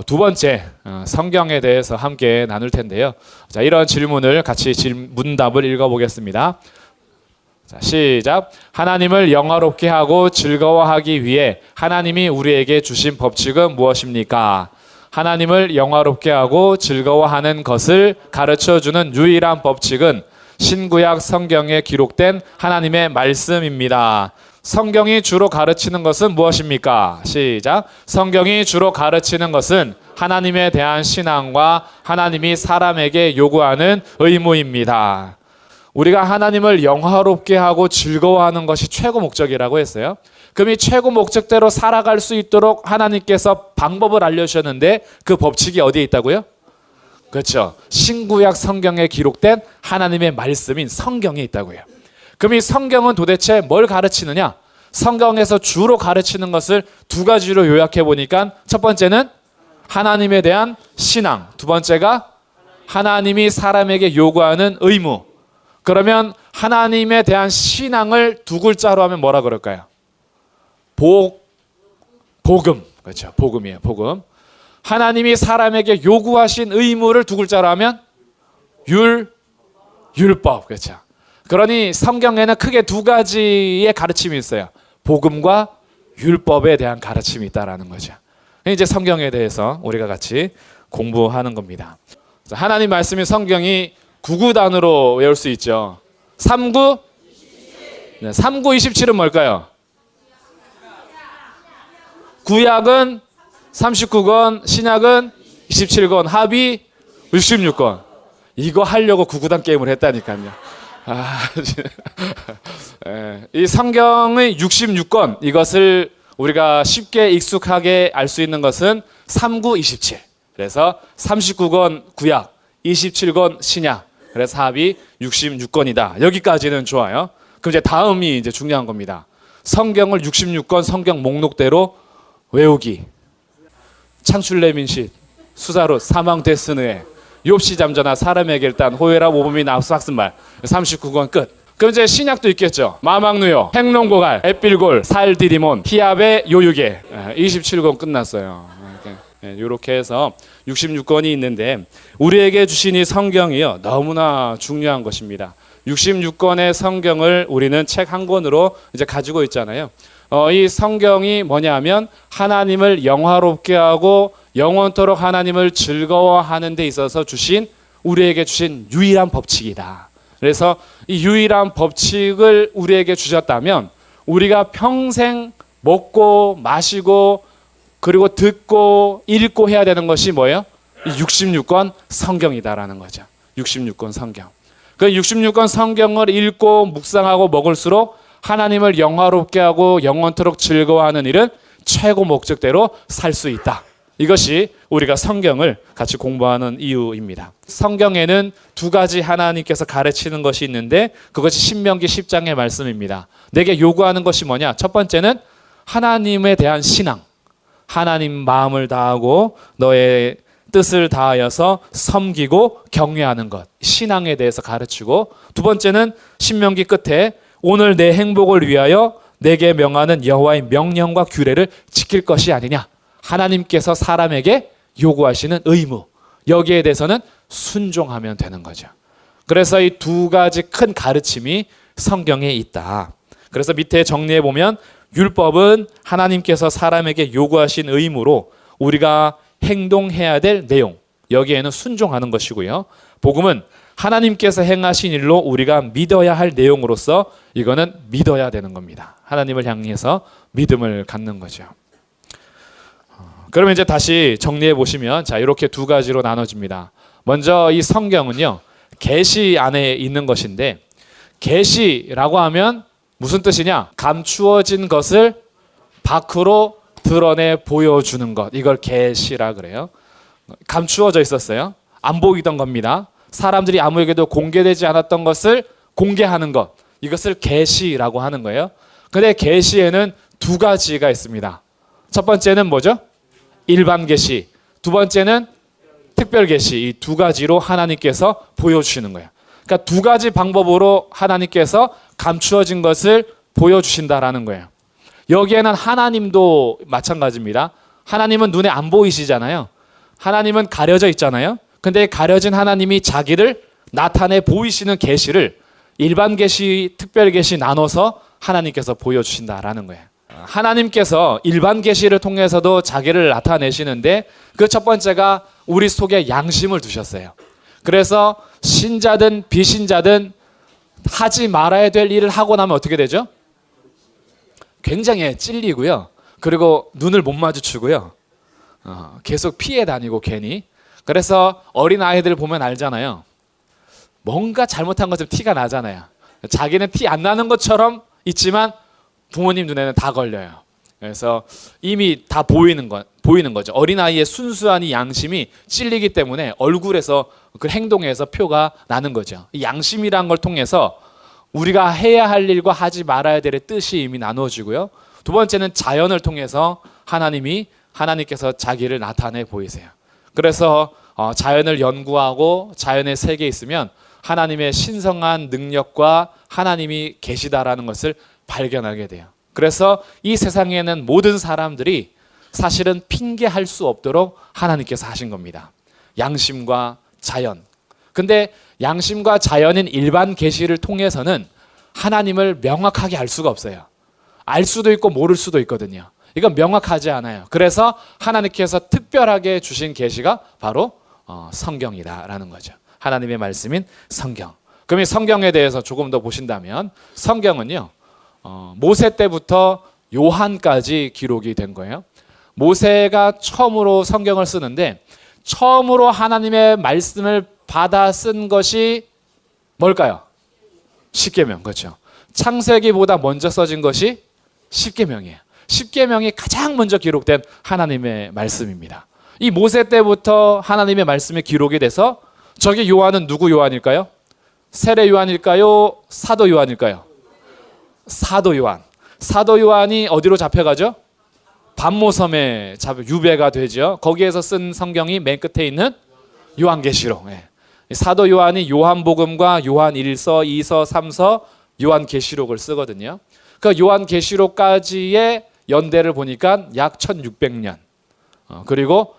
두 번째 성경에 대해서 함께 나눌 텐데요. 자, 이런 질문을 같이 문답을 읽어보겠습니다. 자, 시작. 하나님을 영화롭게 하고 즐거워하기 위해 하나님이 우리에게 주신 법칙은 무엇입니까? 하나님을 영화롭게 하고 즐거워하는 것을 가르쳐주는 유일한 법칙은 신구약 성경에 기록된 하나님의 말씀입니다. 성경이 주로 가르치는 것은 무엇입니까? 시작. 성경이 주로 가르치는 것은 하나님에 대한 신앙과 하나님이 사람에게 요구하는 의무입니다. 우리가 하나님을 영화롭게 하고 즐거워하는 것이 최고 목적이라고 했어요. 그럼 이 최고 목적대로 살아갈 수 있도록 하나님께서 방법을 알려주셨는데 그 법칙이 어디에 있다고요? 그렇죠. 신구약 성경에 기록된 하나님의 말씀인 성경에 있다고요. 그럼 이 성경은 도대체 뭘 가르치느냐? 성경에서 주로 가르치는 것을 두 가지로 요약해 보니까 첫 번째는 하나님에 대한 신앙, 두 번째가 하나님이 사람에게 요구하는 의무. 그러면 하나님에 대한 신앙을 두 글자로 하면 뭐라 그럴까요? 복음. 그렇죠. 복음이에요. 복음. 하나님이 사람에게 요구하신 의무를 두 글자로 하면 율법. 그렇죠. 그러니 성경에는 크게 두 가지의 가르침이 있어요. 복음과 율법에 대한 가르침이 있다라는 거죠. 이제 성경에 대해서 우리가 같이 공부하는 겁니다. 하나님 말씀인 성경이 구구단으로 외울 수 있죠. 39? 네, 3927은 뭘까요? 구약은 39권, 신약은 27권, 합이 66권. 이거 하려고 구구단 게임을 했다니까요. 이 성경의 66권, 이것을 우리가 쉽게 익숙하게 알 수 있는 것은 3927. 그래서 39권 구약, 27권 신약. 그래서 합이 66권이다. 여기까지는 좋아요. 그럼 이제 다음이 이제 중요한 겁니다. 성경을 66권 성경 목록대로 외우기. 창출레민시, 수사롯, 사망데스느에, 욥시 잠자나 사람에게 일단 호혜라 모범이 나우스 학습말 39권 끝. 그럼 이제 신약도 있겠죠. 마망누요, 행론고갈, 에필골, 살디디몬, 히압의 요유계 27권 끝났어요. 이렇게 해서 66권이 있는데 우리에게 주신 이 성경이요 너무나 중요한 것입니다. 66권의 성경을 우리는 책 한 권으로 이제 가지고 있잖아요. 이 성경이 뭐냐면 하나님을 영화롭게 하고 영원토록 하나님을 즐거워하는 데 있어서 우리에게 주신 유일한 법칙이다. 그래서 이 유일한 법칙을 우리에게 주셨다면 우리가 평생 먹고 마시고 그리고 듣고 읽고 해야 되는 것이 뭐예요? 이 66권 성경이다라는 거죠. 66권 성경. 그 66권 성경을 읽고 묵상하고 먹을수록 하나님을 영화롭게 하고 영원토록 즐거워하는 일은 최고 목적대로 살 수 있다. 이것이 우리가 성경을 같이 공부하는 이유입니다. 성경에는 두 가지 하나님께서 가르치는 것이 있는데 그것이 신명기 10장의 말씀입니다. 내게 요구하는 것이 뭐냐? 첫 번째는 하나님에 대한 신앙. 하나님 마음을 다하고 너의 뜻을 다하여서 섬기고 경외하는 것. 신앙에 대해서 가르치고 두 번째는 신명기 끝에 오늘 내 행복을 위하여 내게 명하는 여호와의 명령과 규례를 지킬 것이 아니냐. 하나님께서 사람에게 요구하시는 의무. 여기에 대해서는 순종하면 되는 거죠. 그래서 이 두 가지 큰 가르침이 성경에 있다. 그래서 밑에 정리해 보면 율법은 하나님께서 사람에게 요구하신 의무로 우리가 행동해야 될 내용. 여기에는 순종하는 것이고요. 복음은 하나님께서 행하신 일로 우리가 믿어야 할 내용으로서 이거는 믿어야 되는 겁니다. 하나님을 향해서 믿음을 갖는 거죠. 그러면 이제 다시 정리해 보시면 자 이렇게 두 가지로 나눠집니다. 먼저 이 성경은요. 계시 안에 있는 것인데 계시라고 하면 무슨 뜻이냐? 감추어진 것을 밖으로 드러내 보여주는 것. 이걸 계시라 그래요. 감추어져 있었어요. 안 보이던 겁니다. 사람들이 아무에게도 공개되지 않았던 것을 공개하는 것. 이것을 계시라고 하는 거예요. 근데 계시에는 두 가지가 있습니다. 첫 번째는 뭐죠? 일반 계시. 두 번째는 특별 계시. 이 두 가지로 하나님께서 보여주시는 거예요. 그러니까 두 가지 방법으로 하나님께서 감추어진 것을 보여주신다라는 거예요. 여기에는 하나님도 마찬가지입니다. 하나님은 눈에 안 보이시잖아요. 하나님은 가려져 있잖아요. 근데 가려진 하나님이 자기를 나타내 보이시는 계시를 일반 계시, 특별 계시 나눠서 하나님께서 보여주신다라는 거예요. 하나님께서 일반 계시를 통해서도 자기를 나타내시는데 그 첫 번째가 우리 속에 양심을 두셨어요. 그래서 신자든 비신자든 하지 말아야 될 일을 하고 나면 어떻게 되죠? 굉장히 찔리고요. 그리고 눈을 못 마주치고요. 계속 피해 다니고 괜히. 그래서 어린 아이들 보면 알잖아요. 뭔가 잘못한 것처럼 티가 나잖아요. 자기는 티 안 나는 것처럼 있지만 부모님 눈에는 다 걸려요. 그래서 이미 다 보이는 거죠. 어린아이의 순수한 이 양심이 찔리기 때문에 얼굴에서 그 행동에서 표가 나는 거죠. 이 양심이란 걸 통해서 우리가 해야 할 일과 하지 말아야 될 뜻이 이미 나누어지고요. 두 번째는 자연을 통해서 하나님께서 자기를 나타내 보이세요. 그래서 자연을 연구하고 자연의 세계에 있으면 하나님의 신성한 능력과 하나님이 계시다라는 것을 발견하게 돼요. 그래서 이 세상에는 모든 사람들이 사실은 핑계할 수 없도록 하나님께서 하신 겁니다. 양심과 자연. 근데 양심과 자연인 일반 계시를 통해서는 하나님을 명확하게 알 수가 없어요. 알 수도 있고 모를 수도 있거든요. 이건 명확하지 않아요. 그래서 하나님께서 특별하게 주신 계시가 바로 성경이다라는 거죠. 하나님의 말씀인 성경. 그럼 이 성경에 대해서 조금 더 보신다면 성경은요. 모세 때부터 요한까지 기록이 된 거예요. 모세가 처음으로 성경을 쓰는데 처음으로 하나님의 말씀을 받아 쓴 것이 뭘까요? 십계명. 그렇죠. 창세기보다 먼저 써진 것이 십계명이에요. 십계명이 가장 먼저 기록된 하나님의 말씀입니다. 이 모세 때부터 하나님의 말씀이 기록이 돼서 저기 요한은 누구 요한일까요? 세례 요한일까요? 사도 요한일까요? 사도 요한. 사도 요한이 어디로 잡혀가죠? 반모섬에 유배가 되죠. 거기에서 쓴 성경이 맨 끝에 있는 요한계시록. 사도 요한이 요한복음과 요한 1서, 2서, 3서, 요한계시록을 쓰거든요. 그 요한계시록까지의 연대를 보니까 약 1600년. 그리고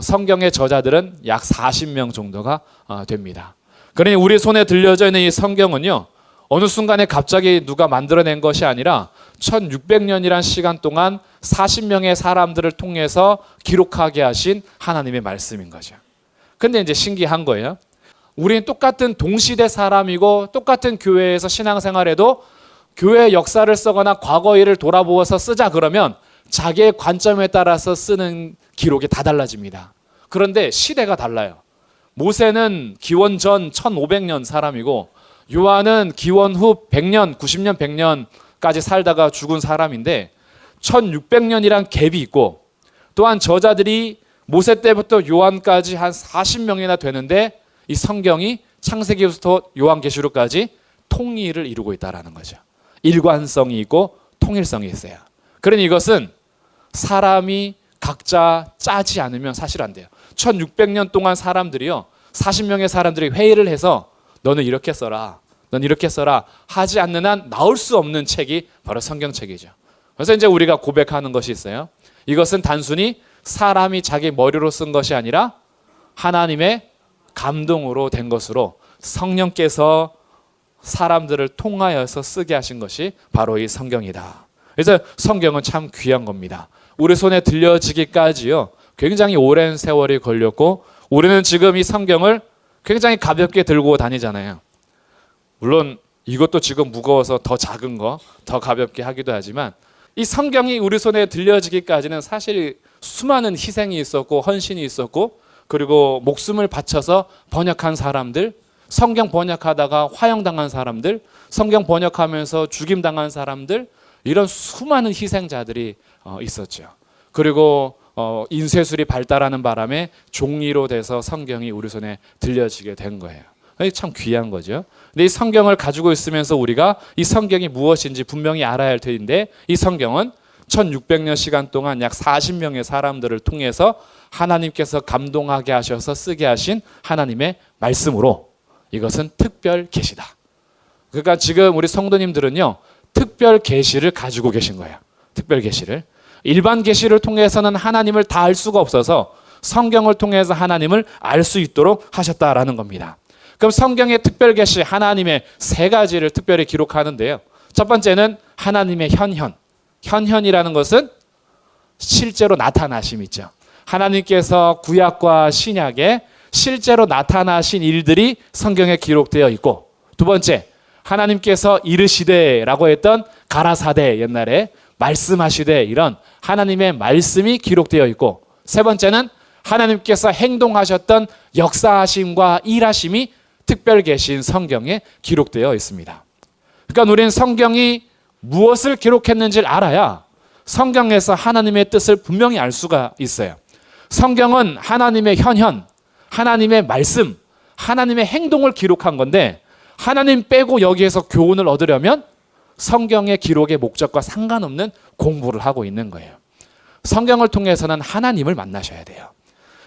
성경의 저자들은 약 40명 정도가 됩니다. 그러니 우리 손에 들려져 있는 이 성경은요. 어느 순간에 갑자기 누가 만들어낸 것이 아니라 1600년이란 시간 동안 40명의 사람들을 통해서 기록하게 하신 하나님의 말씀인 거죠. 근데 이제 신기한 거예요. 우리는 똑같은 동시대 사람이고 똑같은 교회에서 신앙생활해도 교회의 역사를 쓰거나 과거 일을 돌아보아서 쓰자 그러면 자기의 관점에 따라서 쓰는 기록이 다 달라집니다. 그런데 시대가 달라요. 모세는 기원 전 1500년 사람이고 요한은 기원 후 100년, 90년, 100년까지 살다가 죽은 사람인데 1600년이란 갭이 있고 또한 저자들이 모세 때부터 요한까지 한 40명이나 되는데 이 성경이 창세기부터 요한계시록까지 통일을 이루고 있다는 거죠. 일관성이 있고 통일성이 있어요. 그러니 이것은 사람이 각자 짜지 않으면 사실 안 돼요. 1600년 동안 사람들이요. 40명의 사람들이 회의를 해서 너는 이렇게 써라. 넌 이렇게 써라. 하지 않는 한 나올 수 없는 책이 바로 성경책이죠. 그래서 이제 우리가 고백하는 것이 있어요. 이것은 단순히 사람이 자기 머리로 쓴 것이 아니라 하나님의 감동으로 된 것으로 성령께서 사람들을 통하여서 쓰게 하신 것이 바로 이 성경이다. 그래서 성경은 참 귀한 겁니다. 우리 손에 들려지기까지요. 굉장히 오랜 세월이 걸렸고 우리는 지금 이 성경을 굉장히 가볍게 들고 다니잖아요. 물론 이것도 지금 무거워서 더 작은 거, 더 가볍게 하기도 하지만 이 성경이 우리 손에 들려지기까지는 사실 수많은 희생이 있었고 헌신이 있었고 그리고 목숨을 바쳐서 번역한 사람들, 성경 번역하다가 화형당한 사람들, 성경 번역하면서 죽임당한 사람들 이런 수많은 희생자들이 있었죠. 그리고 인쇄술이 발달하는 바람에 종이로 돼서 성경이 우리 손에 들려지게 된 거예요. 이게 참 귀한 거죠. 근데 이 성경을 가지고 있으면서 우리가 이 성경이 무엇인지 분명히 알아야 할 텐데 이 성경은 1600년 시간 동안 약 40명의 사람들을 통해서 하나님께서 감동하게 하셔서 쓰게 하신 하나님의 말씀으로 이것은 특별 계시다. 그러니까 지금 우리 성도님들은요. 특별 계시를 가지고 계신 거예요. 특별 계시를. 일반 계시를 통해서는 하나님을 다 알 수가 없어서 성경을 통해서 하나님을 알 수 있도록 하셨다라는 겁니다. 그럼 성경의 특별 계시 하나님의 세 가지를 특별히 기록하는데요. 첫 번째는 하나님의 현현. 현현이라는 것은 실제로 나타나심이죠. 하나님께서 구약과 신약에 실제로 나타나신 일들이 성경에 기록되어 있고, 두 번째, 하나님께서 이르시되라고 했던 가라사대, 옛날에 말씀하시되, 이런 하나님의 말씀이 기록되어 있고, 세 번째는 하나님께서 행동하셨던 역사하심과 일하심이 특별 계시인 성경에 기록되어 있습니다. 그러니까 우리는 성경이 무엇을 기록했는지를 알아야 성경에서 하나님의 뜻을 분명히 알 수가 있어요. 성경은 하나님의 현현, 하나님의 말씀, 하나님의 행동을 기록한 건데, 하나님 빼고 여기에서 교훈을 얻으려면 성경의 기록의 목적과 상관없는 공부를 하고 있는 거예요. 성경을 통해서는 하나님을 만나셔야 돼요.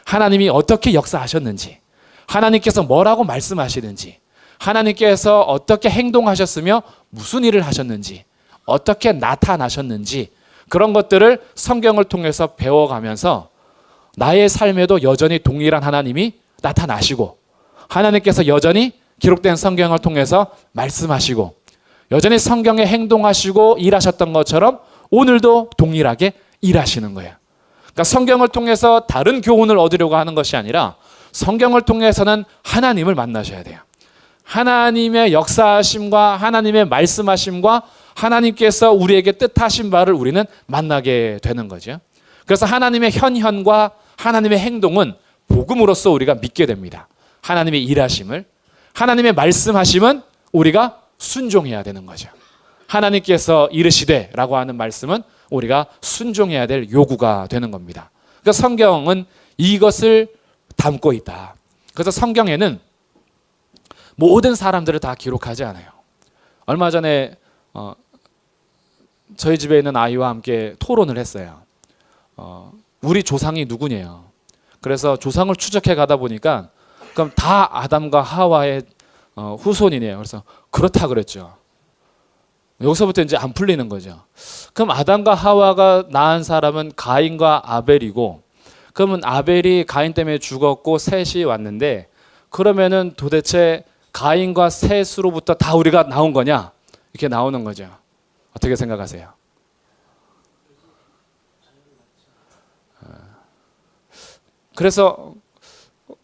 하나님이 어떻게 역사하셨는지, 하나님께서 뭐라고 말씀하시는지, 하나님께서 어떻게 행동하셨으며 무슨 일을 하셨는지, 어떻게 나타나셨는지, 그런 것들을 성경을 통해서 배워가면서 나의 삶에도 여전히 동일한 하나님이 나타나시고, 하나님께서 여전히 기록된 성경을 통해서 말씀하시고, 여전히 성경에 행동하시고 일하셨던 것처럼 오늘도 동일하게 일하시는 거예요. 그러니까 성경을 통해서 다른 교훈을 얻으려고 하는 것이 아니라 성경을 통해서는 하나님을 만나셔야 돼요. 하나님의 역사하심과 하나님의 말씀하심과 하나님께서 우리에게 뜻하신 바를 우리는 만나게 되는 거죠. 그래서 하나님의 현현과 하나님의 행동은 복음으로써 우리가 믿게 됩니다. 하나님의 일하심을, 하나님의 말씀하심은 우리가 순종해야 되는 거죠. 하나님께서 이르시되라고 하는 말씀은 우리가 순종해야 될 요구가 되는 겁니다. 그러니까 성경은 이것을 담고 있다. 그래서 성경에는 모든 사람들을 다 기록하지 않아요. 얼마 전에 저희 집에 있는 아이와 함께 토론을 했어요. 우리 조상이 누구냐요. 그래서 조상을 추적해 가다 보니까 그럼 다 아담과 하와의 후손이네요. 그래서 그렇다 그랬죠. 여기서부터 이제 안 풀리는 거죠. 그럼 아담과 하와가 낳은 사람은 가인과 아벨이고, 그러면 아벨이 가인 때문에 죽었고 셋이 왔는데, 그러면은 도대체 가인과 셋으로부터 다 우리가 나온 거냐? 이렇게 나오는 거죠. 어떻게 생각하세요? 그래서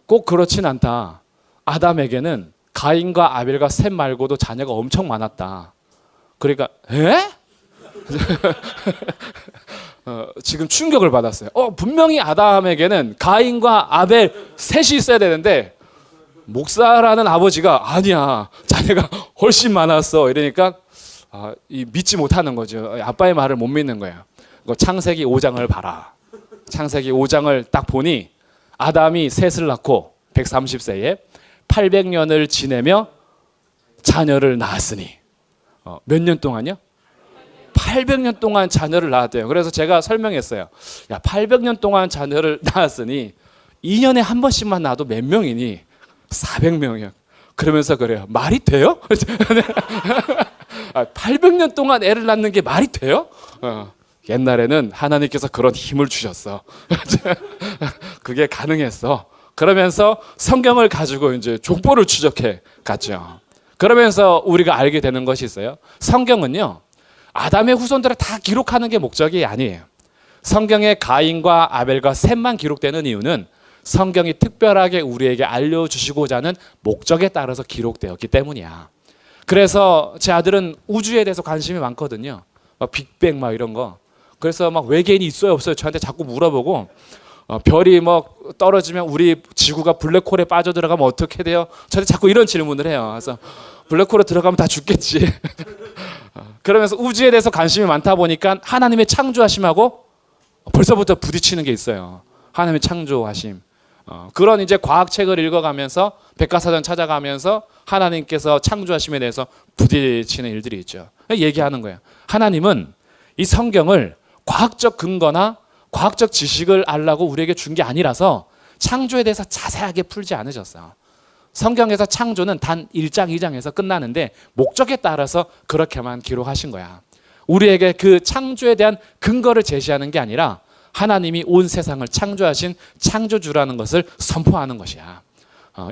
꼭 그렇진 않다. 아담에게는 가인과 아벨과 셋 말고도 자녀가 엄청 많았다. 그러니까 지금 충격을 받았어요. 분명히 아담에게는 가인과 아벨 셋이 있어야 되는데 목사라는 아버지가 아니야, 자녀가 훨씬 많았어. 이러니까 믿지 못하는 거죠. 아빠의 말을 못 믿는 거예요. 창세기 5장을 봐라. 창세기 5장을 딱 보니 아담이 셋을 낳고 130세에 800년을 지내며 자녀를 낳았으니, 몇 년 동안요? 800년 동안 자녀를 낳았대요. 그래서 제가 설명했어요. 야, 800년 동안 자녀를 낳았으니 2년에 한 번씩만 낳아도 몇 명이니? 400명이요. 그러면서 그래요. 말이 돼요? 800년 동안 애를 낳는 게 말이 돼요? 옛날에는 하나님께서 그런 힘을 주셨어. 그게 가능했어. 그러면서 성경을 가지고 이제 족보를 추적해 갔죠. 그러면서 우리가 알게 되는 것이 있어요. 성경은요, 아담의 후손들을 다 기록하는 게 목적이 아니에요. 성경에 가인과 아벨과 셋만 기록되는 이유는 성경이 특별하게 우리에게 알려주시고자 하는 목적에 따라서 기록되었기 때문이야. 그래서 제 아들은 우주에 대해서 관심이 많거든요. 막 빅뱅 막 이런 거. 그래서 막 외계인이 있어요 없어요 저한테 자꾸 물어보고, 별이 뭐 떨어지면 우리 지구가 블랙홀에 빠져들어가면 어떻게 돼요? 저한테 자꾸 이런 질문을 해요. 그래서 블랙홀에 들어가면 다 죽겠지. 그러면서 우주에 대해서 관심이 많다 보니까 하나님의 창조하심하고 벌써부터 부딪히는 게 있어요. 하나님의 창조하심. 그런 이제 과학책을 읽어가면서 백과사전 찾아가면서 하나님께서 창조하심에 대해서 부딪히는 일들이 있죠. 얘기하는 거예요. 하나님은 이 성경을 과학적 근거나 과학적 지식을 알라고 우리에게 준 게 아니라서 창조에 대해서 자세하게 풀지 않으셨어요. 성경에서 창조는 단 1장, 2장에서 끝나는데 목적에 따라서 그렇게만 기록하신 거야. 우리에게 그 창조에 대한 근거를 제시하는 게 아니라 하나님이 온 세상을 창조하신 창조주라는 것을 선포하는 것이야.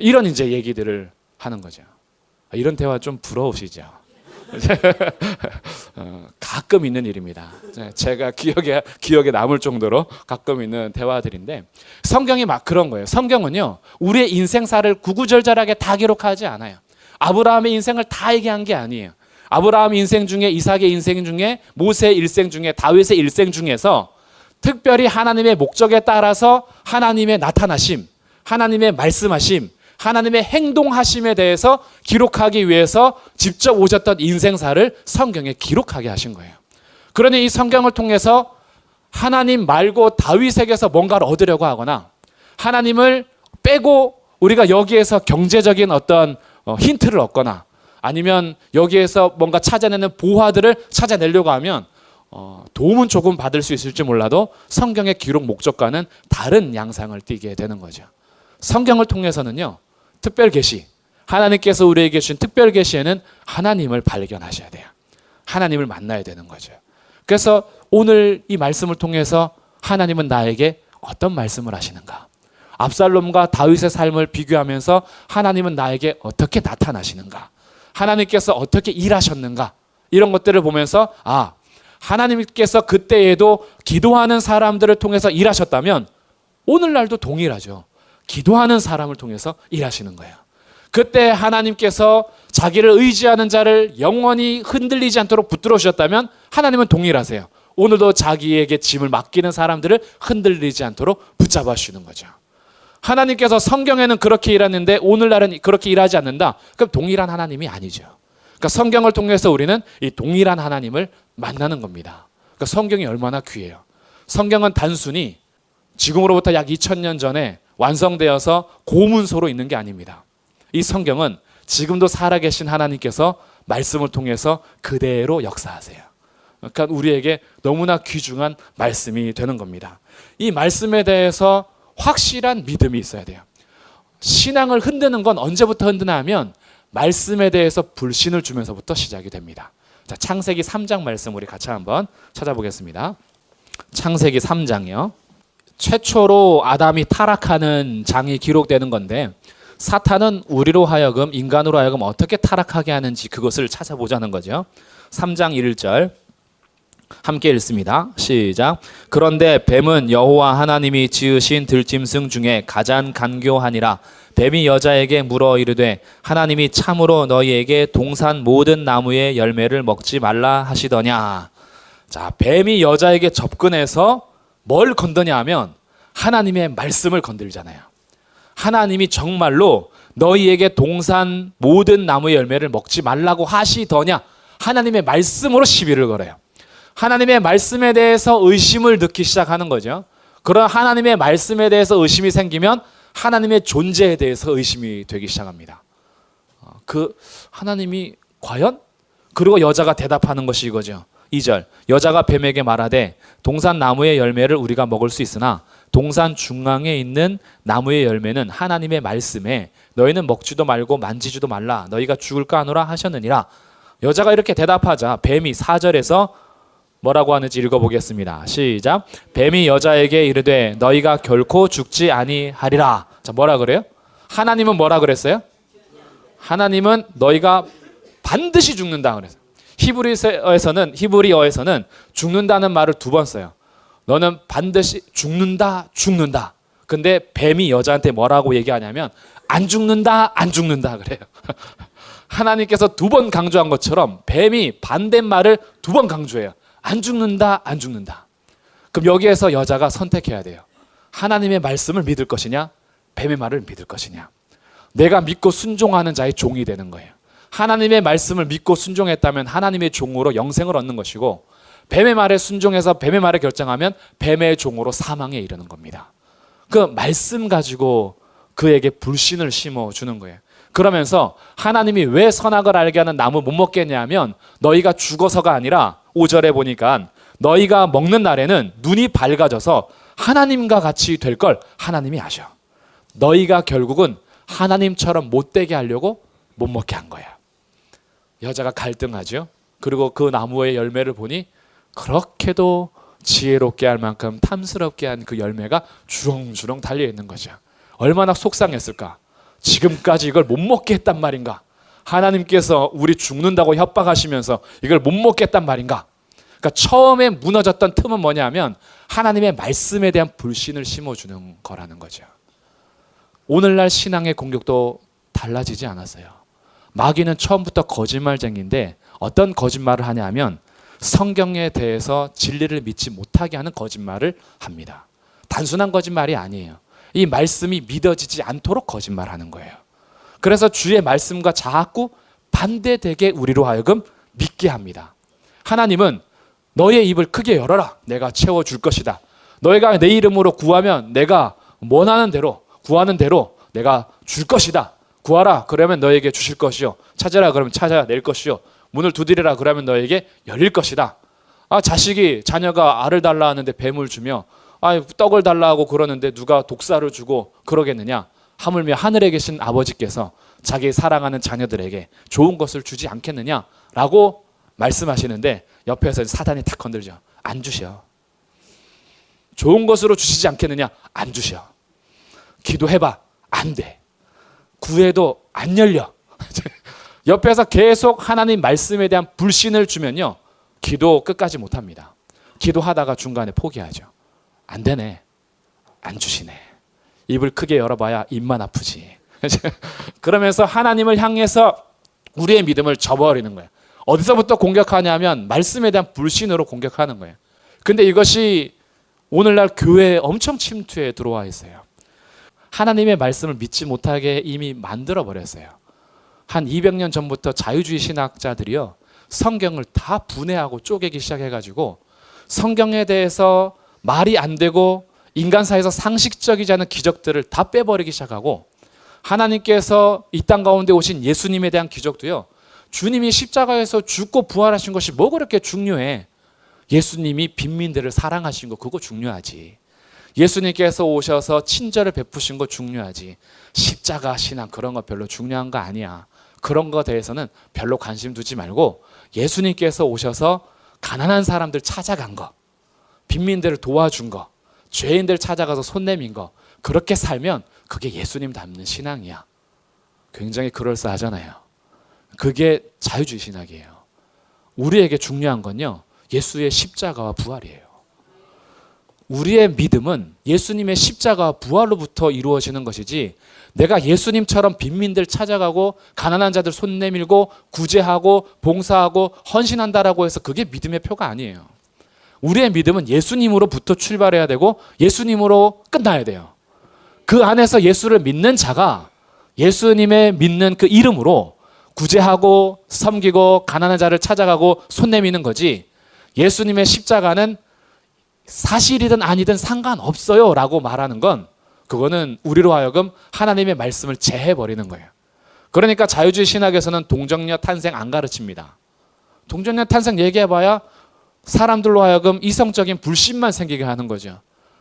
이런 이제 얘기들을 하는 거죠. 이런 대화 좀 부러우시죠? 가끔 있는 일입니다. 제가 기억에 남을 정도로 가끔 있는 대화들인데, 성경이 막 그런 거예요. 성경은요, 우리의 인생사를 구구절절하게 다 기록하지 않아요. 아브라함의 인생을 다 얘기한 게 아니에요. 아브라함 인생 중에, 이삭의 인생 중에, 모세의 일생 중에, 다윗의 일생 중에서 특별히 하나님의 목적에 따라서 하나님의 나타나심, 하나님의 말씀하심, 하나님의 행동하심에 대해서 기록하기 위해서 직접 오셨던 인생사를 성경에 기록하게 하신 거예요. 그러니 이 성경을 통해서 하나님 말고 다윗에게서 뭔가를 얻으려고 하거나 하나님을 빼고 우리가 여기에서 경제적인 어떤 힌트를 얻거나 아니면 여기에서 뭔가 찾아내는 보화들을 찾아내려고 하면 도움은 조금 받을 수 있을지 몰라도 성경의 기록 목적과는 다른 양상을 띠게 되는 거죠. 성경을 통해서는요, 특별 계시, 하나님께서 우리에게 주신 특별 계시에는 하나님을 발견하셔야 돼요. 하나님을 만나야 되는 거죠. 그래서 오늘 이 말씀을 통해서 하나님은 나에게 어떤 말씀을 하시는가? 압살롬과 다윗의 삶을 비교하면서 하나님은 나에게 어떻게 나타나시는가? 하나님께서 어떻게 일하셨는가? 이런 것들을 보면서 하나님께서 그때에도 기도하는 사람들을 통해서 일하셨다면 오늘날도 동일하죠. 기도하는 사람을 통해서 일하시는 거예요. 그때 하나님께서 자기를 의지하는 자를 영원히 흔들리지 않도록 붙들어 주셨다면 하나님은 동일하세요. 오늘도 자기에게 짐을 맡기는 사람들을 흔들리지 않도록 붙잡아 주시는 거죠. 하나님께서 성경에는 그렇게 일하는데 오늘날은 그렇게 일하지 않는다. 그럼 동일한 하나님이 아니죠. 그러니까 성경을 통해서 우리는 이 동일한 하나님을 만나는 겁니다. 그러니까 성경이 얼마나 귀해요. 성경은 단순히 지금으로부터 약 2000년 전에 완성되어서 고문서로 있는 게 아닙니다. 이 성경은 지금도 살아계신 하나님께서 말씀을 통해서 그대로 역사하세요. 그러니까 우리에게 너무나 귀중한 말씀이 되는 겁니다. 이 말씀에 대해서 확실한 믿음이 있어야 돼요. 신앙을 흔드는 건 언제부터 흔드나 하면 말씀에 대해서 불신을 주면서부터 시작이 됩니다. 자, 창세기 3장 말씀 우리 같이 한번 찾아보겠습니다. 창세기 3장이요. 최초로 아담이 타락하는 장이 기록되는 건데 사탄은 우리로 하여금 인간으로 하여금 어떻게 타락하게 하는지 그것을 찾아보자는 거죠. 3장 1절 함께 읽습니다. 시작. 그런데 뱀은 여호와 하나님이 지으신 들짐승 중에 가장 간교하니라. 뱀이 여자에게 물어 이르되 하나님이 참으로 너희에게 동산 모든 나무의 열매를 먹지 말라 하시더냐. 자, 뱀이 여자에게 접근해서 뭘 건드냐 하면 하나님의 말씀을 건들잖아요. 하나님이 정말로 너희에게 동산 모든 나무의 열매를 먹지 말라고 하시더냐. 하나님의 말씀으로 시비를 걸어요. 하나님의 말씀에 대해서 의심을 넣기 시작하는 거죠. 그런 하나님의 말씀에 대해서 의심이 생기면 하나님의 존재에 대해서 의심이 되기 시작합니다. 그 하나님이 과연? 그리고 여자가 대답하는 것이 이거죠. 2절 여자가 뱀에게 말하되 동산 나무의 열매를 우리가 먹을 수 있으나 동산 중앙에 있는 나무의 열매는 하나님의 말씀에 너희는 먹지도 말고 만지지도 말라 너희가 죽을까 하노라 하셨느니라. 여자가 이렇게 대답하자 뱀이 4절에서 뭐라고 하는지 읽어보겠습니다. 시작. 뱀이 여자에게 이르되 너희가 결코 죽지 아니하리라. 자, 뭐라 그래요? 하나님은 뭐라 그랬어요? 하나님은 너희가 반드시 죽는다 그랬어요. 히브리어에서는 죽는다는 말을 2번 써요. 너는 반드시 죽는다. 근데 뱀이 여자한테 뭐라고 얘기하냐면 안 죽는다 그래요. 하나님께서 2번 강조한 것처럼 뱀이 반대말을 2번 강조해요. 안 죽는다. 그럼 여기에서 여자가 선택해야 돼요. 하나님의 말씀을 믿을 것이냐, 뱀의 말을 믿을 것이냐. 내가 믿고 순종하는 자의 종이 되는 거예요. 하나님의 말씀을 믿고 순종했다면 하나님의 종으로 영생을 얻는 것이고 뱀의 말에 순종해서 뱀의 말에 결정하면 뱀의 종으로 사망에 이르는 겁니다. 그 말씀 가지고 그에게 불신을 심어주는 거예요. 그러면서 하나님이 왜 선악을 알게 하는 나무 못 먹겠냐면 너희가 죽어서가 아니라 5절에 보니까 너희가 먹는 날에는 눈이 밝아져서 하나님과 같이 될 걸 하나님이 아셔. 너희가 결국은 하나님처럼 못되게 하려고 못 먹게 한 거야. 여자가 갈등하죠. 그리고 그 나무의 열매를 보니 그렇게도 지혜롭게 할 만큼 탐스럽게 한 그 열매가 주렁주렁 달려 있는 거죠. 얼마나 속상했을까? 지금까지 이걸 못 먹게 했단 말인가? 하나님께서 우리 죽는다고 협박하시면서 이걸 못 먹겠단 말인가? 그러니까 처음에 무너졌던 틈은 뭐냐면 하나님의 말씀에 대한 불신을 심어주는 거라는 거죠. 오늘날 신앙의 공격도 달라지지 않았어요. 마귀는 처음부터 거짓말쟁이인데 어떤 거짓말을 하냐면 성경에 대해서 진리를 믿지 못하게 하는 거짓말을 합니다. 단순한 거짓말이 아니에요. 이 말씀이 믿어지지 않도록 거짓말하는 거예요. 그래서 주의 말씀과 자꾸 반대되게 우리로 하여금 믿게 합니다. 하나님은 너의 입을 크게 열어라. 내가 채워줄 것이다. 너희가 내 이름으로 구하면 내가 원하는 대로 구하는 대로 내가 줄 것이다. 구하라 그러면 너에게 주실 것이요. 찾아라 그러면 찾아낼 것이요. 문을 두드리라 그러면 너에게 열릴 것이다. 자식이 자녀가 알을 달라 하는데 뱀을 주며 떡을 달라 하고 그러는데 누가 독사를 주고 그러겠느냐. 하물며 하늘에 계신 아버지께서 자기 사랑하는 자녀들에게 좋은 것을 주지 않겠느냐라고 말씀하시는데 옆에서 사단이 탁 건들죠. 안 주셔. 좋은 것으로 주시지 않겠느냐. 안 주셔. 기도해봐. 안 돼. 구해도 안 열려. 옆에서 계속 하나님 말씀에 대한 불신을 주면요. 기도 끝까지 못합니다. 기도하다가 중간에 포기하죠. 안 되네. 안 주시네. 입을 크게 열어봐야 입만 아프지. 그러면서 하나님을 향해서 우리의 믿음을 접어버리는 거예요. 어디서부터 공격하냐면 말씀에 대한 불신으로 공격하는 거예요. 근데 이것이 오늘날 교회에 엄청 침투해 들어와 있어요. 하나님의 말씀을 믿지 못하게 이미 만들어 버렸어요. 한 200년 전부터 자유주의 신학자들이요. 성경을 다 분해하고 쪼개기 시작해가지고 성경에 대해서 말이 안 되고 인간사에서 상식적이지 않은 기적들을 다 빼버리기 시작하고 하나님께서 이 땅 가운데 오신 예수님에 대한 기적도요. 주님이 십자가에서 죽고 부활하신 것이 뭐 그렇게 중요해. 예수님이 빈민들을 사랑하신 거 그거 중요하지. 예수님께서 오셔서 친절을 베푸신 거 중요하지. 십자가 신앙 그런 거 별로 중요한 거 아니야. 그런 거에 대해서는 별로 관심 두지 말고 예수님께서 오셔서 가난한 사람들 찾아간 거, 빈민들을 도와준 거, 죄인들 찾아가서 손 내민 거 그렇게 살면 그게 예수님 닮는 신앙이야. 굉장히 그럴싸하잖아요. 그게 자유주의 신학이에요. 우리에게 중요한 건요. 예수의 십자가와 부활이에요. 우리의 믿음은 예수님의 십자가와 부활로부터 이루어지는 것이지 내가 예수님처럼 빈민들 찾아가고 가난한 자들 손 내밀고 구제하고 봉사하고 헌신한다라고 해서 그게 믿음의 표가 아니에요. 우리의 믿음은 예수님으로부터 출발해야 되고 예수님으로 끝나야 돼요. 그 안에서 예수를 믿는 자가 예수님의 믿는 그 이름으로 구제하고 섬기고 가난한 자를 찾아가고 손 내미는 거지 예수님의 십자가는 사실이든 아니든 상관없어요 라고 말하는 건 그거는 우리로 하여금 하나님의 말씀을 제해버리는 거예요. 그러니까 자유주의 신학에서는 동정녀 탄생 안 가르칩니다. 동정녀 탄생 얘기해봐야 사람들로 하여금 이성적인 불신만 생기게 하는 거죠.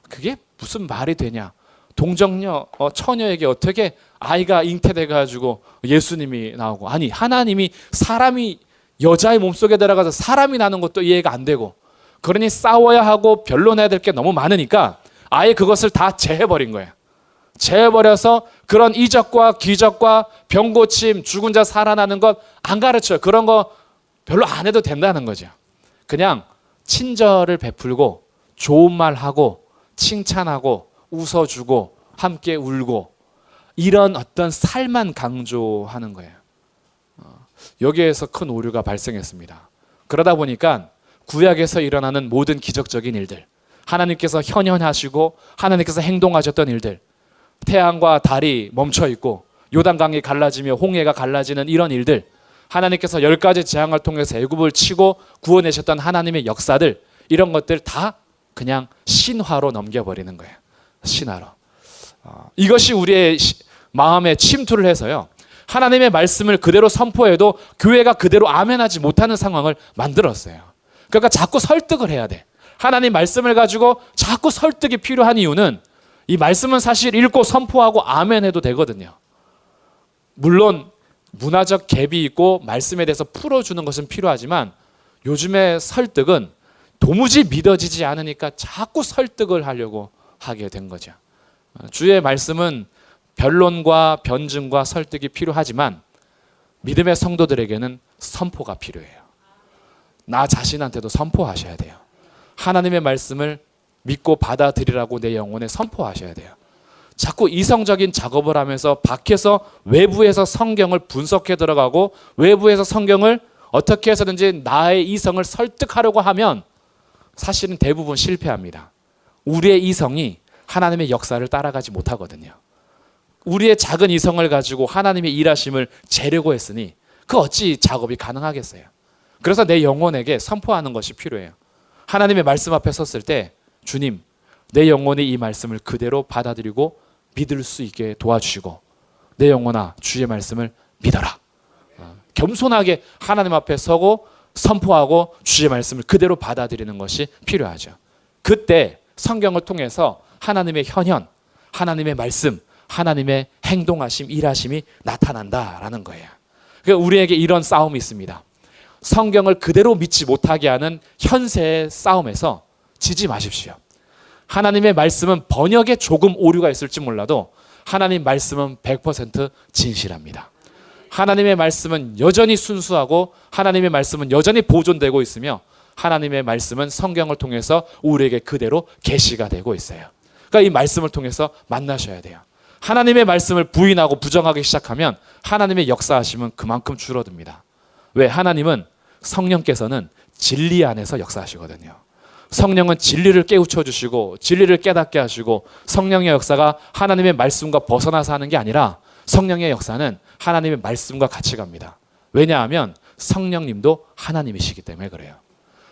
그게 무슨 말이 되냐. 동정녀 처녀에게 어떻게 아이가 잉태돼가지고 예수님이 나오고 아니 하나님이 사람이 여자의 몸속에 들어가서 사람이 나는 것도 이해가 안 되고 그러니 싸워야 하고 변론해야 될 게 너무 많으니까 아예 그것을 다 제해버린 거예요. 제해버려서 그런 이적과 기적과 병고침 죽은 자 살아나는 것 안 가르쳐요. 그런 거 별로 안 해도 된다는 거죠. 그냥 친절을 베풀고 좋은 말 하고 칭찬하고 웃어주고 함께 울고 이런 어떤 살만 강조하는 거예요. 여기에서 큰 오류가 발생했습니다. 그러다 보니까 구약에서 일어나는 모든 기적적인 일들 하나님께서 현현하시고 하나님께서 행동하셨던 일들 태양과 달이 멈춰있고 요단강이 갈라지며 홍해가 갈라지는 이런 일들 하나님께서 10가지 재앙을 통해서 애굽을 치고 구원하셨던 하나님의 역사들 이런 것들 다 그냥 신화로 넘겨버리는 거예요. 신화로. 이것이 우리의 마음에 침투를 해서요. 하나님의 말씀을 그대로 선포해도 교회가 그대로 아멘하지 못하는 상황을 만들었어요. 그러니까 자꾸 설득을 해야 돼. 하나님 말씀을 가지고 자꾸 설득이 필요한 이유는 이 말씀은 사실 읽고 선포하고 아멘해도 되거든요. 물론 문화적 갭이 있고 말씀에 대해서 풀어주는 것은 필요하지만 요즘의 설득은 도무지 믿어지지 않으니까 자꾸 설득을 하려고 하게 된 거죠. 주의 말씀은 변론과 변증과 설득이 필요하지만 믿음의 성도들에게는 선포가 필요해요. 나 자신한테도 선포하셔야 돼요. 하나님의 말씀을 믿고 받아들이라고 내 영혼에 선포하셔야 돼요. 자꾸 이성적인 작업을 하면서 밖에서 외부에서 성경을 분석해 들어가고 외부에서 성경을 어떻게 해서든지 나의 이성을 설득하려고 하면 사실은 대부분 실패합니다. 우리의 이성이 하나님의 역사를 따라가지 못하거든요. 우리의 작은 이성을 가지고 하나님의 일하심을 재려고 했으니 그 어찌 작업이 가능하겠어요. 그래서 내 영혼에게 선포하는 것이 필요해요. 하나님의 말씀 앞에 섰을 때 주님, 내 영혼이 이 말씀을 그대로 받아들이고 믿을 수 있게 도와주시고 내 영혼아 주의 말씀을 믿어라. 겸손하게 하나님 앞에 서고 선포하고 주의 말씀을 그대로 받아들이는 것이 필요하죠. 그때 성경을 통해서 하나님의 현현, 하나님의 말씀, 하나님의 행동하심, 일하심이 나타난다라는 거예요. 그러니까 우리에게 이런 싸움이 있습니다. 성경을 그대로 믿지 못하게 하는 현세의 싸움에서 지지 마십시오. 하나님의 말씀은 번역에 조금 오류가 있을지 몰라도 하나님 말씀은 100% 진실합니다. 하나님의 말씀은 여전히 순수하고 하나님의 말씀은 여전히 보존되고 있으며 하나님의 말씀은 성경을 통해서 우리에게 그대로 계시가 되고 있어요. 그러니까 이 말씀을 통해서 만나셔야 돼요. 하나님의 말씀을 부인하고 부정하기 시작하면 하나님의 역사하심은 그만큼 줄어듭니다. 왜? 하나님은 성령께서는 진리 안에서 역사하시거든요. 성령은 진리를 깨우쳐 주시고 진리를 깨닫게 하시고 성령의 역사가 하나님의 말씀과 벗어나서 하는 게 아니라 성령의 역사는 하나님의 말씀과 같이 갑니다. 왜냐하면 성령님도 하나님이시기 때문에 그래요.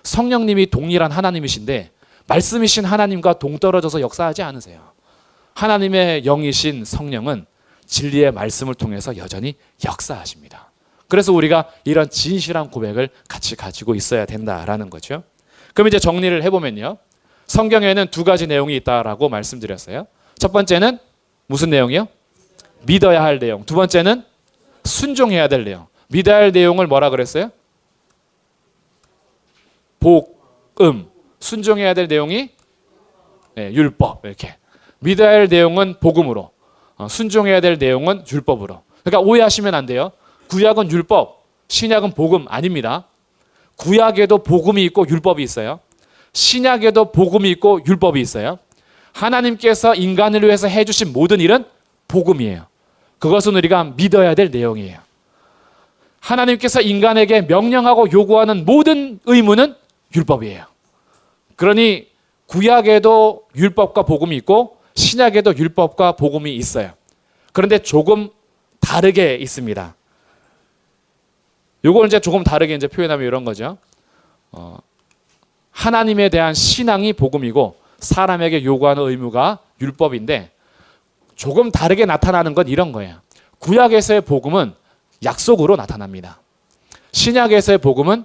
성령님이 동일한 하나님이신데 말씀이신 하나님과 동떨어져서 역사하지 않으세요. 하나님의 영이신 성령은 진리의 말씀을 통해서 여전히 역사하십니다. 그래서 우리가 이런 진실한 고백을 같이 가지고 있어야 된다라는 거죠. 그럼 이제 정리를 해보면요. 성경에는 두 가지 내용이 있다라고 말씀드렸어요. 첫 번째는 무슨 내용이요? 믿어야 할 내용. 두 번째는 순종해야 될 내용. 믿어야 할 내용을 뭐라 그랬어요? 복음. 순종해야 될 내용이 율법. 이렇게. 믿어야 할 내용은 복음으로, 순종해야 될 내용은 율법으로. 그러니까 오해하시면 안 돼요. 구약은 율법, 신약은 복음 아닙니다. 구약에도 복음이 있고 율법이 있어요. 신약에도 복음이 있고 율법이 있어요. 하나님께서 인간을 위해서 해주신 모든 일은 복음이에요. 그것은 우리가 믿어야 될 내용이에요. 하나님께서 인간에게 명령하고 요구하는 모든 의무는 율법이에요. 그러니 구약에도 율법과 복음이 있고 신약에도 율법과 복음이 있어요. 그런데 조금 다르게 있습니다. 요걸 이제 조금 다르게 이제 표현하면 이런 거죠. 하나님에 대한 신앙이 복음이고 사람에게 요구하는 의무가 율법인데 조금 다르게 나타나는 건 이런 거예요. 구약에서의 복음은 약속으로 나타납니다. 신약에서의 복음은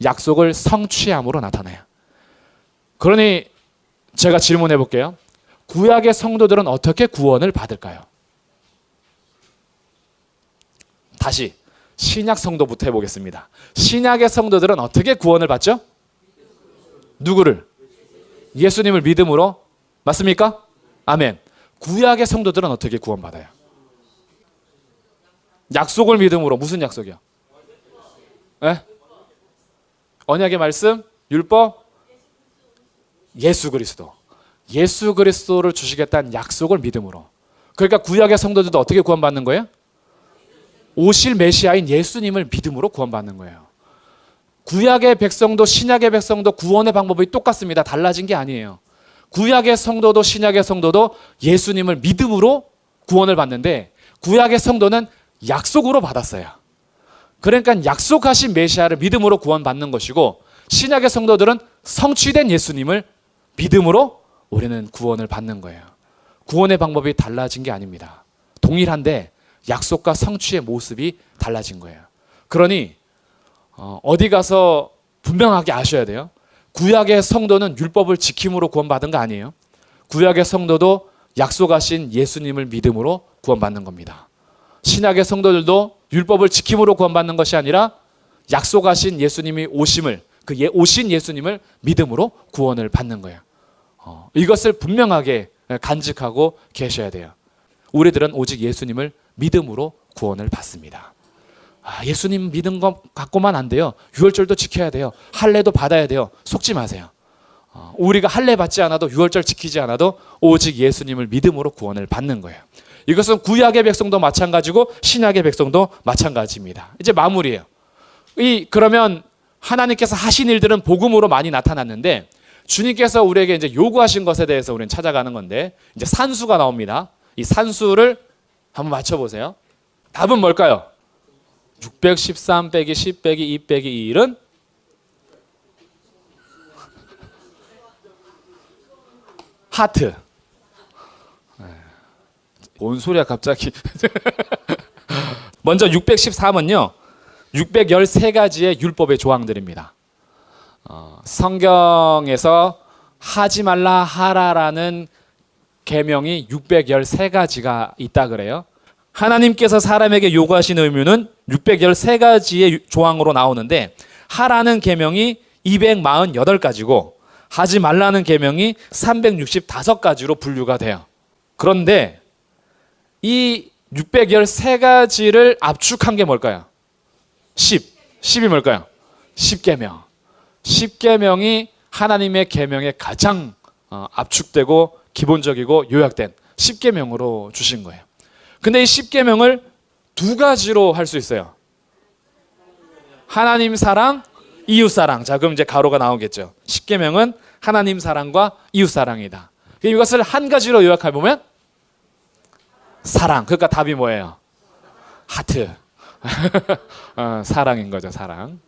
약속을 성취함으로 나타나요. 그러니 제가 질문해 볼게요. 구약의 성도들은 어떻게 구원을 받을까요? 다시 신약 성도부터 해보겠습니다. 신약의 성도들은 어떻게 구원을 받죠? 누구를? 예수님을 믿음으로. 맞습니까? 아멘. 구약의 성도들은 어떻게 구원받아요? 약속을 믿음으로. 무슨 약속이요? 네? 언약의 말씀, 율법, 예수 그리스도. 예수 그리스도를 주시겠다는 약속을 믿음으로. 그러니까 구약의 성도들도 어떻게 구원받는 거예요? 오실 메시아인 예수님을 믿음으로 구원받는 거예요. 구약의 백성도 신약의 백성도 구원의 방법이 똑같습니다. 달라진 게 아니에요. 구약의 성도도 신약의 성도도 예수님을 믿음으로 구원을 받는데 구약의 성도는 약속으로 받았어요. 그러니까 약속하신 메시아를 믿음으로 구원받는 것이고 신약의 성도들은 성취된 예수님을 믿음으로 우리는 구원을 받는 거예요. 구원의 방법이 달라진 게 아닙니다. 동일한데 약속과 성취의 모습이 달라진 거예요. 그러니 어디 가서 분명하게 아셔야 돼요. 구약의 성도는 율법을 지킴으로 구원받은 거 아니에요. 구약의 성도도 약속하신 예수님을 믿음으로 구원받는 겁니다. 신약의 성도들도 율법을 지킴으로 구원받는 것이 아니라 약속하신 예수님이 오심을 그 오신 예수님을 믿음으로 구원을 받는 거예요. 이것을 분명하게 간직하고 계셔야 돼요. 우리들은 오직 예수님을 믿음으로 구원을 받습니다. 예수님 믿은 것 갖고만 안 돼요. 유월절도 지켜야 돼요. 할례도 받아야 돼요. 속지 마세요. 우리가 할례 받지 않아도 유월절 지키지 않아도 오직 예수님을 믿음으로 구원을 받는 거예요. 이것은 구약의 백성도 마찬가지고 신약의 백성도 마찬가지입니다. 이제 마무리예요. 그러면 하나님께서 하신 일들은 복음으로 많이 나타났는데 주님께서 우리에게 이제 요구하신 것에 대해서 우리는 찾아가는 건데 이제 산수가 나옵니다. 이 산수를 한번 맞춰보세요. 답은 뭘까요? 613 빼기 10 빼기 2 빼기 1은 하트. 뭔 소리야 갑자기. 먼저 613은요. 613가지의 율법의 조항들입니다. 성경에서 하지 말라 하라라는 계명이 613가지가 있다 그래요. 하나님께서 사람에게 요구하신 의무는 613가지의 조항으로 나오는데 하라는 계명이 248가지고 하지 말라는 계명이 365가지로 분류가 돼요. 그런데 이 613가지를 압축한 게 뭘까요? 10이 뭘까요? 10계명. 10계명이 하나님의 계명에 가장 압축되고 기본적이고 요약된 10계명으로 주신 거예요. 근데 이 10계명을 두 가지로 할 수 있어요. 하나님 사랑, 이웃 사랑. 자, 그럼 이제 가로가 나오겠죠. 10계명은 하나님 사랑과 이웃 사랑이다. 이것을 한 가지로 요약해 보면 사랑. 그러니까 답이 뭐예요? 하트. 사랑인 거죠, 사랑.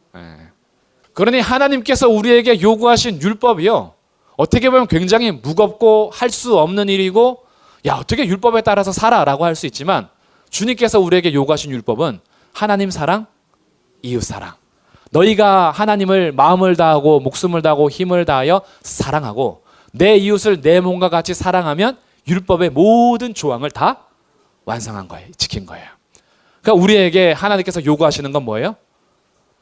그러니 하나님께서 우리에게 요구하신 율법이요. 어떻게 보면 굉장히 무겁고 할 수 없는 일이고 야 어떻게 율법에 따라서 살아라고 할 수 있지만 주님께서 우리에게 요구하신 율법은 하나님 사랑, 이웃 사랑. 너희가 하나님을 마음을 다하고 목숨을 다하고 힘을 다하여 사랑하고 내 이웃을 내 몸과 같이 사랑하면 율법의 모든 조항을 다 완성한 거예요. 지킨 거예요. 그러니까 우리에게 하나님께서 요구하시는 건 뭐예요?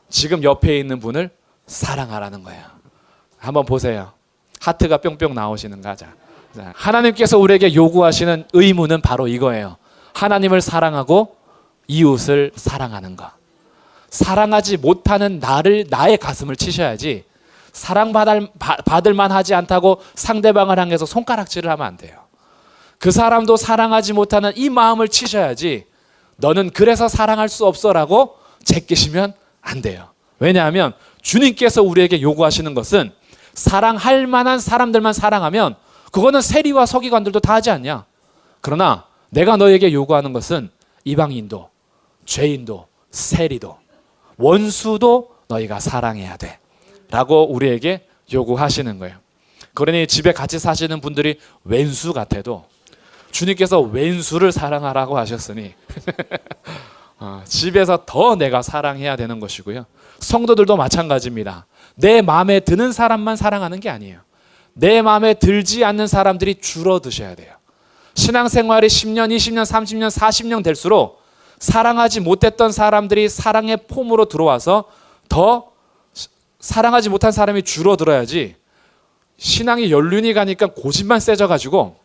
지금 옆에 있는 분을 사랑하라는 거예요. 한번 보세요. 하트가 뿅뿅 나오시는 거 자, 하나님께서 우리에게 요구하시는 의무는 바로 이거예요. 하나님을 사랑하고 이웃을 사랑하는 것. 사랑하지 못하는 나의 가슴을 치셔야지 사랑받을 만하지 않다고 상대방을 향해서 손가락질을 하면 안 돼요. 그 사람도 사랑하지 못하는 이 마음을 치셔야지 너는 그래서 사랑할 수 없어라고 제끼시면 안 돼요. 왜냐하면 주님께서 우리에게 요구하시는 것은 사랑할 만한 사람들만 사랑하면 그거는 세리와 서기관들도 다 하지 않냐. 그러나 내가 너에게 요구하는 것은 이방인도 죄인도 세리도 원수도 너희가 사랑해야 돼 라고 우리에게 요구하시는 거예요. 그러니 집에 같이 사시는 분들이 왼수 같아도 주님께서 왼수를 사랑하라고 하셨으니 집에서 더 내가 사랑해야 되는 것이고요. 성도들도 마찬가지입니다. 내 마음에 드는 사람만 사랑하는 게 아니에요. 내 마음에 들지 않는 사람들이 줄어드셔야 돼요. 신앙생활이 10년, 20년, 30년, 40년 될수록 사랑하지 못했던 사람들이 사랑의 폼으로 들어와서 더 사랑하지 못한 사람이 줄어들어야지 신앙이 연륜이 가니까 고집만 세져가지고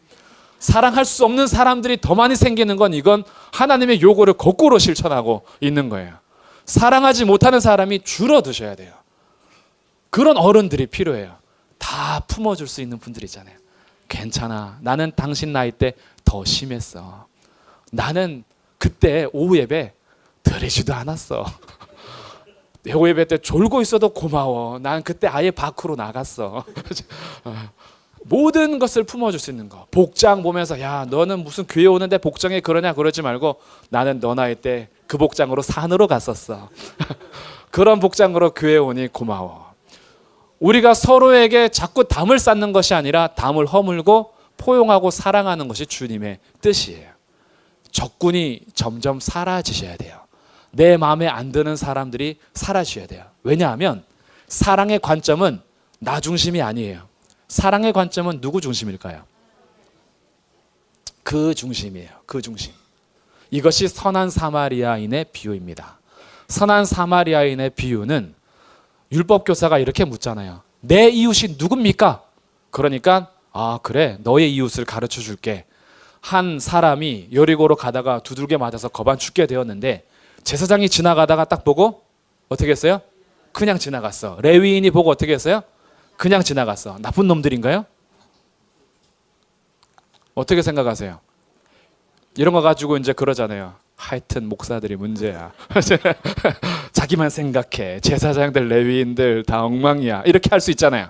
사랑할 수 없는 사람들이 더 많이 생기는 건 이건 하나님의 요구를 거꾸로 실천하고 있는 거예요. 사랑하지 못하는 사람이 줄어드셔야 돼요. 그런 어른들이 필요해요. 다 품어줄 수 있는 분들 있잖아요. 괜찮아. 나는 당신 나이 때 더 심했어. 나는 그때 오후 예배 드리지도 않았어. 오후 예배 때 졸고 있어도 고마워. 난 그때 아예 밖으로 나갔어. 모든 것을 품어줄 수 있는 거. 복장 보면서 야 너는 무슨 교회 오는데 복장에 그러냐 그러지 말고 나는 너 나이 때 그 복장으로 산으로 갔었어. 그런 복장으로 교회 오니 고마워. 우리가 서로에게 자꾸 담을 쌓는 것이 아니라 담을 허물고 포용하고 사랑하는 것이 주님의 뜻이에요. 적군이 점점 사라지셔야 돼요. 내 마음에 안 드는 사람들이 사라져야 돼요. 왜냐하면 사랑의 관점은 나 중심이 아니에요. 사랑의 관점은 누구 중심일까요? 그 중심이에요. 그 중심. 이것이 선한 사마리아인의 비유입니다. 선한 사마리아인의 비유는 율법 교사가 이렇게 묻잖아요. 내 이웃이 누굽니까? 그러니까 그래, 너의 이웃을 가르쳐 줄게. 한 사람이 여리고로 가다가 두들겨 맞아서 거반 죽게 되었는데 제사장이 지나가다가 딱 보고 어떻게 했어요? 그냥 지나갔어. 레위인이 보고 어떻게 했어요? 그냥 지나갔어. 나쁜 놈들인가요? 어떻게 생각하세요? 이런 거 가지고 이제 그러잖아요. 하여튼 목사들이 문제야. 자기만 생각해. 제사장들, 레위인들 다 엉망이야. 이렇게 할 수 있잖아요.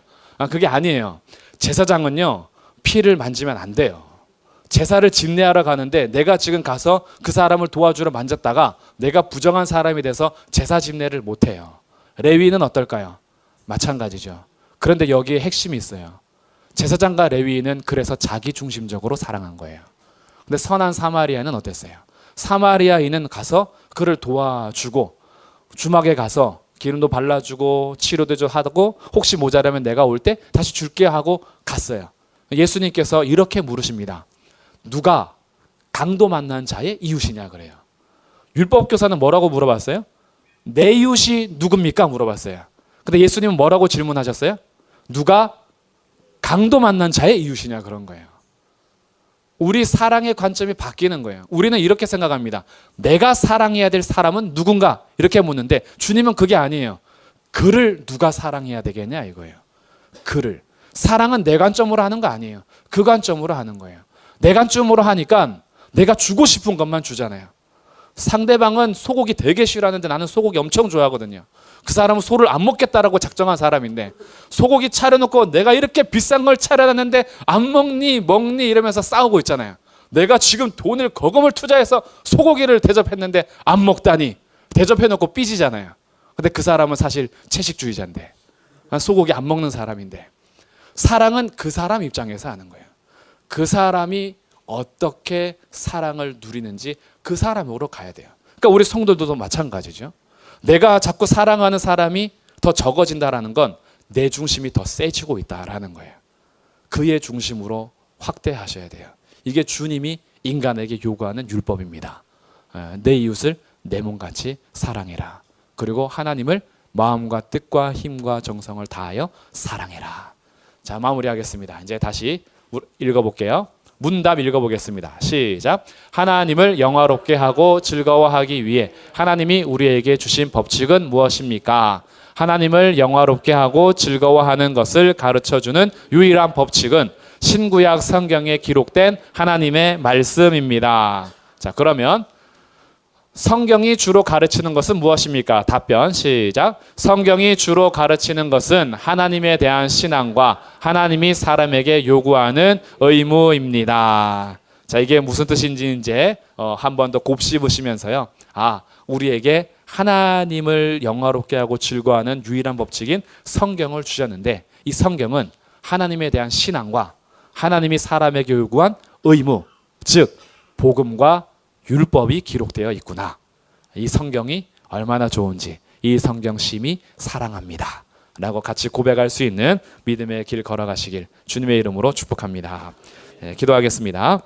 그게 아니에요. 제사장은요, 피를 만지면 안 돼요. 제사를 집례하러 가는데 내가 지금 가서 그 사람을 도와주러 만졌다가 내가 부정한 사람이 돼서 제사 집례를 못 해요. 레위인은 어떨까요? 마찬가지죠. 그런데 여기에 핵심이 있어요. 제사장과 레위인은 그래서 자기 중심적으로 사랑한 거예요. 근데 선한 사마리아는 어땠어요? 사마리아인은 가서 그를 도와주고 주막에 가서 기름도 발라주고 치료도 좀 하고 혹시 모자라면 내가 올 때 다시 줄게 하고 갔어요. 예수님께서 이렇게 물으십니다. 누가 강도 만난 자의 이웃이냐 그래요. 율법교사는 뭐라고 물어봤어요? 내 이웃이 누굽니까? 물어봤어요. 근데 예수님은 뭐라고 질문하셨어요? 누가 강도 만난 자의 이웃이냐 그런 거예요. 우리 사랑의 관점이 바뀌는 거예요. 우리는 이렇게 생각합니다. 내가 사랑해야 될 사람은 누군가 이렇게 묻는데 주님은 그게 아니에요. 그를 누가 사랑해야 되겠냐 이거예요. 그를. 사랑은 내 관점으로 하는 거 아니에요. 그 관점으로 하는 거예요. 내 관점으로 하니까 내가 주고 싶은 것만 주잖아요. 상대방은 소고기 되게 싫어하는데 나는 소고기 엄청 좋아하거든요. 그 사람은 소를 안 먹겠다라고 작정한 사람인데 소고기 차려놓고 내가 이렇게 비싼 걸 차려놨는데 안 먹니 먹니 이러면서 싸우고 있잖아요. 내가 지금 돈을 거금을 투자해서 소고기를 대접했는데 안 먹다니 대접해놓고 삐지잖아요. 근데 그 사람은 사실 채식주의자인데 소고기 안 먹는 사람인데 사랑은 그 사람 입장에서 하는 거예요. 그 사람이 어떻게 사랑을 누리는지 그 사람으로 가야 돼요. 그러니까 우리 성도들도 마찬가지죠. 내가 자꾸 사랑하는 사람이 더 적어진다라는 건 내 중심이 더 세지고 있다라는 거예요. 그의 중심으로 확대하셔야 돼요. 이게 주님이 인간에게 요구하는 율법입니다. 내 이웃을 내 몸같이 사랑해라. 그리고 하나님을 마음과 뜻과 힘과 정성을 다하여 사랑해라. 자, 마무리하겠습니다. 이제 다시 읽어볼게요. 문답 읽어보겠습니다. 시작. 하나님을 영화롭게 하고 즐거워하기 위해 하나님이 우리에게 주신 법칙은 무엇입니까? 하나님을 영화롭게 하고 즐거워하는 것을 가르쳐주는 유일한 법칙은 신구약 성경에 기록된 하나님의 말씀입니다. 자, 그러면 성경이 주로 가르치는 것은 무엇입니까? 답변 시작. 성경이 주로 가르치는 것은 하나님에 대한 신앙과 하나님이 사람에게 요구하는 의무입니다. 자, 이게 무슨 뜻인지 이제 한 번 더 곱씹으시면서요. 우리에게 하나님을 영화롭게 하고 즐거워하는 유일한 법칙인 성경을 주셨는데 이 성경은 하나님에 대한 신앙과 하나님이 사람에게 요구한 의무, 즉 복음과 율법이 기록되어 있구나. 이 성경이 얼마나 좋은지 이 성경 심히 사랑합니다. 라고 같이 고백할 수 있는 믿음의 길 걸어가시길 주님의 이름으로 축복합니다. 기도하겠습니다.